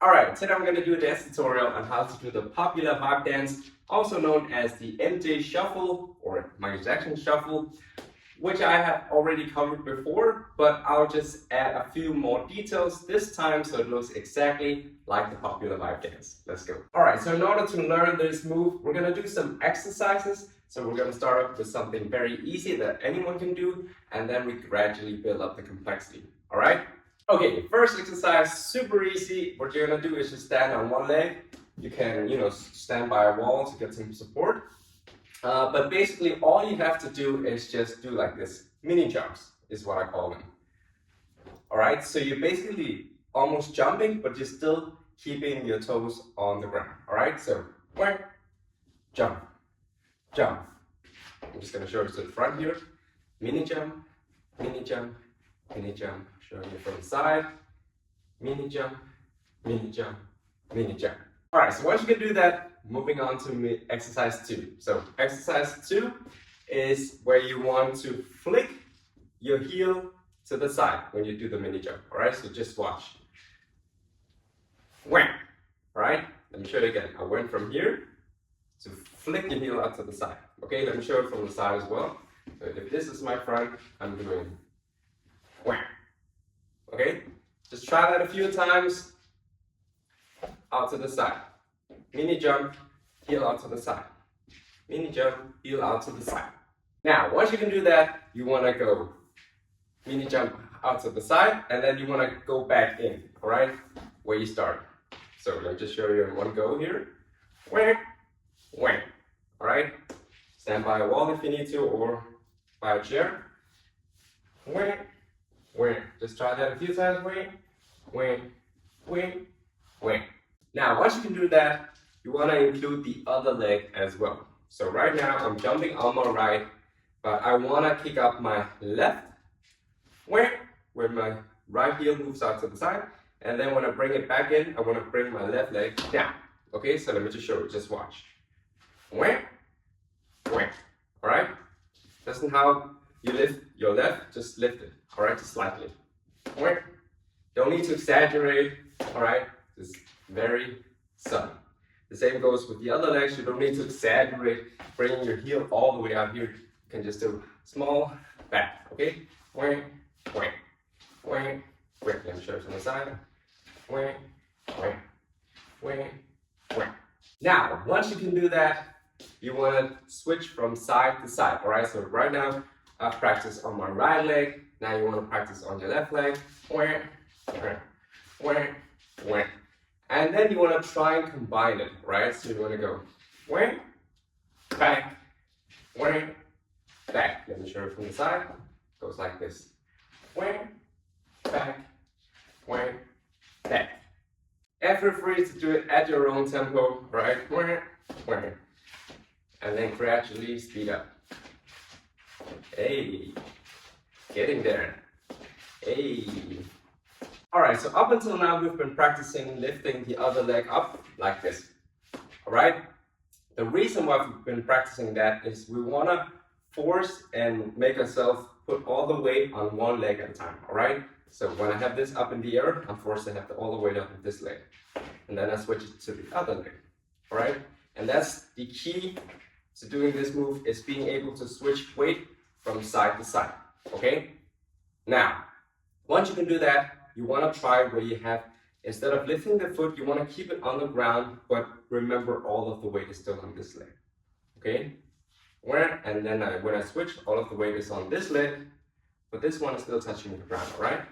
Alright, today I'm going to do a dance tutorial on how to do the popular vibe dance, also known as the MJ Shuffle or Michael Jackson Shuffle, which I have already covered before, but I'll just add a few more details this time so it looks exactly like the popular vibe dance. Let's go. Alright, so in order to learn this move, we're going to do some exercises. So we're going to start off with something very easy that anyone can do, and then we gradually build up the complexity. Alright? Okay, first exercise, super easy. What you're gonna do is just stand on one leg. You can, stand by a wall to get some support. But basically, all you have to do is just do like this. Mini jumps is what I call them. All right, so you're basically almost jumping, but you're still keeping your toes on the ground. All right, so jump, jump. I'm just gonna show you to the front here. Mini jump, mini jump, mini jump. Showing you from the side, mini jump, mini jump, mini jump. All right, so once you can do that, moving on to exercise 2. So exercise 2 is where you want to flick your heel to the side when you do the mini jump. All right, so just watch. Wham! All right, let me show you again. I went from here to flick your heel out to the side. Okay, let me show it from the side as well. So if this is my front, I'm doing wham. Okay, just try that a few times. Out to the side. Mini jump, heel out to the side. Mini jump, heel out to the side. Now, once you can do that, you want to go mini jump out to the side, and then you want to go back in, all right, where you started. So let me just show you in one go here. Wham, wham. All right, stand by a wall if you need to, or by a chair. Wham. Wing. Just try that a few times. Wing, wing, wing, wing. Now, once you can do that, you want to include the other leg as well. So right now, I'm jumping on my right, but I want to kick up my left, where my right heel moves out to the side. And then when I bring it back in, I want to bring my left leg down. Okay, so let me just show you. Just watch. Wing, wing. All right? That's not how you lift your left, just lift it, all right, just slightly. Don't need to exaggerate, all right, just very subtle. The same goes with the other legs. You don't need to exaggerate, bringing your heel all the way out here. You can just do small back, okay? Let me show you from the side. Now, once you can do that, you want to switch from side to side, all right? So right now, I've practiced on my right leg. Now you want to practice on your left leg. And then you want to try and combine it, right? So you want to go back, back. Let me show you from the side. It goes like this. Back, back. And feel free to do it at your own tempo, right? And then gradually speed up. Hey, getting there. Hey. All right, so up until now, we've been practicing lifting the other leg up like this. All right? The reason why we've been practicing that is we want to force and make ourselves put all the weight on one leg at a time. All right? So when I have this up in the air, I'm forced to have all the weight up on this leg. And then I switch it to the other leg. All right? And that's the key to doing this move, is being able to switch weight from side to side, okay? Now, once you can do that, you want to try where you have, instead of lifting the foot, you want to keep it on the ground, but remember all of the weight is still on this leg, okay? And then when I switch, all of the weight is on this leg, but this one is still touching the ground, all right?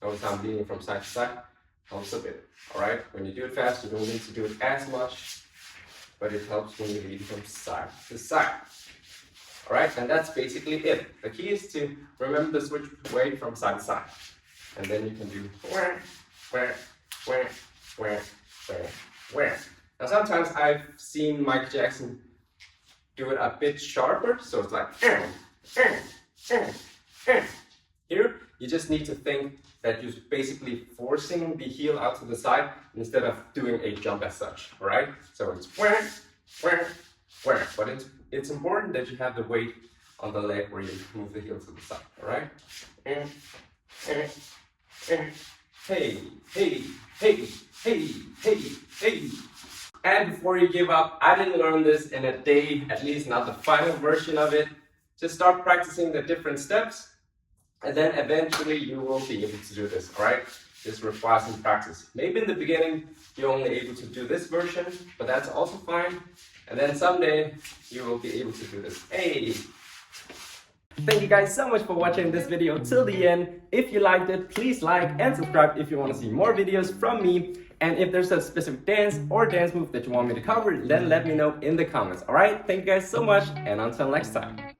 Notice I'm leaning from side to side, helps a bit, all right? When you do it fast, you don't need to do it as much, but it helps when you lead from side to side. All right, and that's basically it. The key is to remember to switch weight from side to side. And then you can do where. Now sometimes I've seen Michael Jackson do it a bit sharper, so it's like Here, you just need to think that you're basically forcing the heel out to the side instead of doing a jump as such, all right? So it's but it's important that you have the weight on the leg where you move the heel to the side, all right? Hey, hey, hey, hey, hey, hey. And before you give up, I didn't learn this in a day, at least not the final version of it. Just start practicing the different steps, and then eventually you will be able to do this, all right? This requires some practice. Maybe in the beginning, you're only able to do this version, but that's also fine. And then someday, you will be able to do this. Hey! Thank you guys so much for watching this video till the end. If you liked it, please like and subscribe if you want to see more videos from me. And if there's a specific dance or dance move that you want me to cover, then let me know in the comments. Alright, thank you guys so much, and until next time.